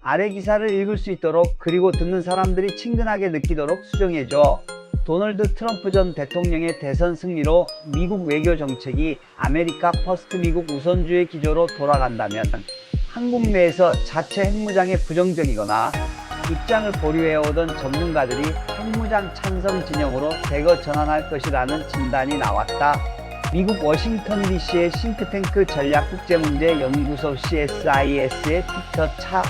아래 기사를 읽을 수 있도록 그리고 듣는 사람들이 친근하게 느끼도록 수정해줘. 도널드 트럼프 전 대통령의 대선 승리로 미국 외교 정책이 아메리카 퍼스트 미국 우선주의 기조로 돌아간다면 한국 내에서 자체 핵무장에 부정적이거나 입장을 보류해오던 전문가들이 핵무장 찬성 진영으로 대거 전환할 것이라는 진단이 나왔다. 미국 워싱턴 DC의 싱크탱크 전략국제문제연구소 CSIS의 피터 차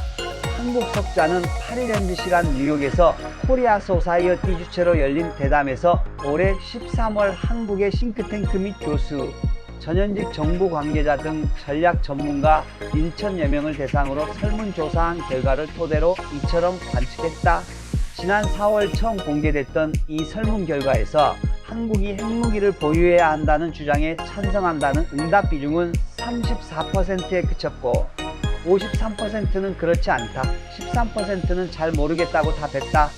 한국 석자는 8일 MBC가 뉴욕에서 코리아 소사이어티 주최로 열린 대담에서 올해 13월 한국의 싱크탱크 및 교수, 전현직 정부 관계자 등 전략 전문가 1,000여 명을 대상으로 설문조사한 결과를 토대로 이처럼 관측했다. 지난 4월 처음 공개됐던 이 설문 결과에서 한국이 핵무기를 보유해야 한다는 주장에 찬성한다는 응답 비중은 34%에 그쳤고 53%는 그렇지 않다, 13%는 잘 모르겠다고 답했다.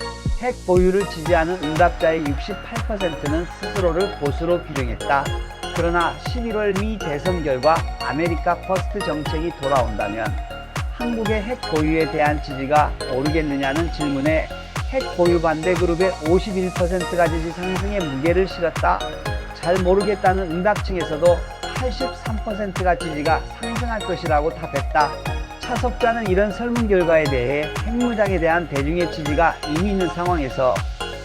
핵 보유를 지지하는 응답자의 68%는 스스로를 보수로 규정했다. 그러나 11월 미 대선 결과 아메리카 퍼스트 정책이 돌아온다면 한국의 핵 보유에 대한 지지가 오르겠느냐는 질문에 핵 보유 반대 그룹의 51%가 지지 상승에 무게를 실었다. 잘 모르겠다는 응답층에서도 83%가 지지가 상승할 것이라고 답했다. 차석자는 이런 설문 결과에 대해 핵무장에 대한 대중의 지지가 이미 있는 상황에서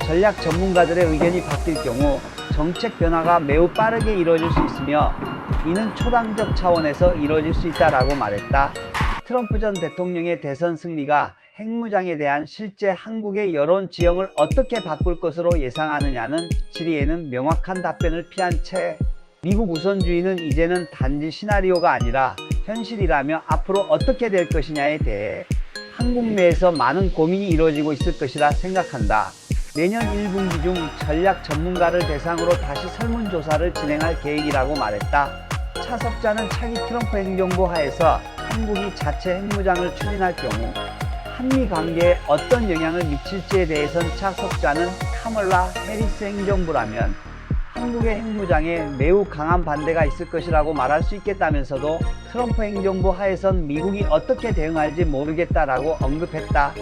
전략 전문가들의 의견이 바뀔 경우 정책 변화가 매우 빠르게 이루어질 수 있으며 이는 초당적 차원에서 이루어질 수 있다라고 말했다. 트럼프 전 대통령의 대선 승리가 핵무장에 대한 실제 한국의 여론 지형을 어떻게 바꿀 것으로 예상하느냐는 질의에는 명확한 답변을 피한 채 미국 우선주의는 이제는 단지 시나리오가 아니라 현실이라며 앞으로 어떻게 될 것이냐에 대해 한국 내에서 많은 고민이 이루어지고 있을 것이라 생각한다. 내년 1분기 중 전략 전문가를 대상으로 다시 설문조사를 진행할 계획이라고 말했다. 차석자는 차기 트럼프 행정부 하에서 한국이 자체 핵무장을 추진할 경우 한미 관계에 어떤 영향을 미칠지에 대해선 차석자는 카멀라 해리스 행정부라면 한국의 핵무장에 매우 강한 반대가 있을 것이라고 말할 수 있겠다면서도 트럼프 행정부 하에선 미국이 어떻게 대응할지 모르겠다라고 언급했다.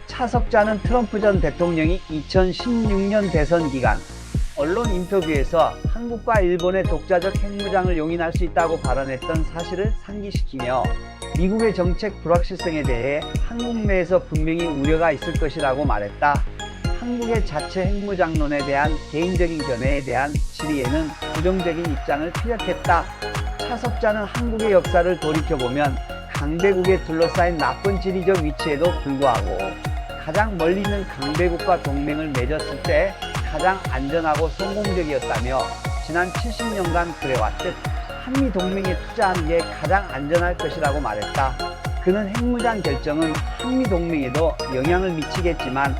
차석자는 트럼프 전 대통령이 2016년 대선 기간 언론 인터뷰에서 한국과 일본의 독자적 핵무장을 용인할 수 있다고 발언했던 사실을 상기시키며 미국의 정책 불확실성에 대해 한국 내에서 분명히 우려가 있을 것이라고 말했다. 한국의 자체 핵무장론에 대한 개인적인 견해에 대한 질의에는 부정적인 입장을 피력했다. 차석자는 한국의 역사를 돌이켜보면 강대국에 둘러싸인 나쁜 지리적 위치에도 불구하고 가장 멀리 있는 강대국과 동맹을 맺었을 때 가장 안전하고 성공적이었다며 지난 70년간 그래왔듯 한미동맹에 투자하는 게 가장 안전할 것이라고 말했다. 그는 핵무장 결정은 한미동맹에도 영향을 미치겠지만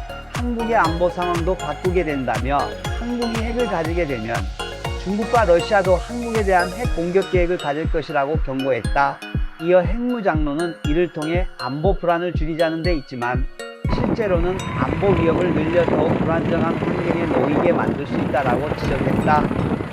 한국의 안보 상황도 바꾸게 된다며 한국이 핵을 가지게 되면 중국과 러시아도 한국에 대한 핵 공격 계획을 가질 것이라고 경고했다. 이어 핵무장론은 이를 통해 안보 불안을 줄이자는 데 있지만 실제로는 안보 위협을 늘려 더욱 불안정한 환경에 놓이게 만들 수 있다라고 지적했다.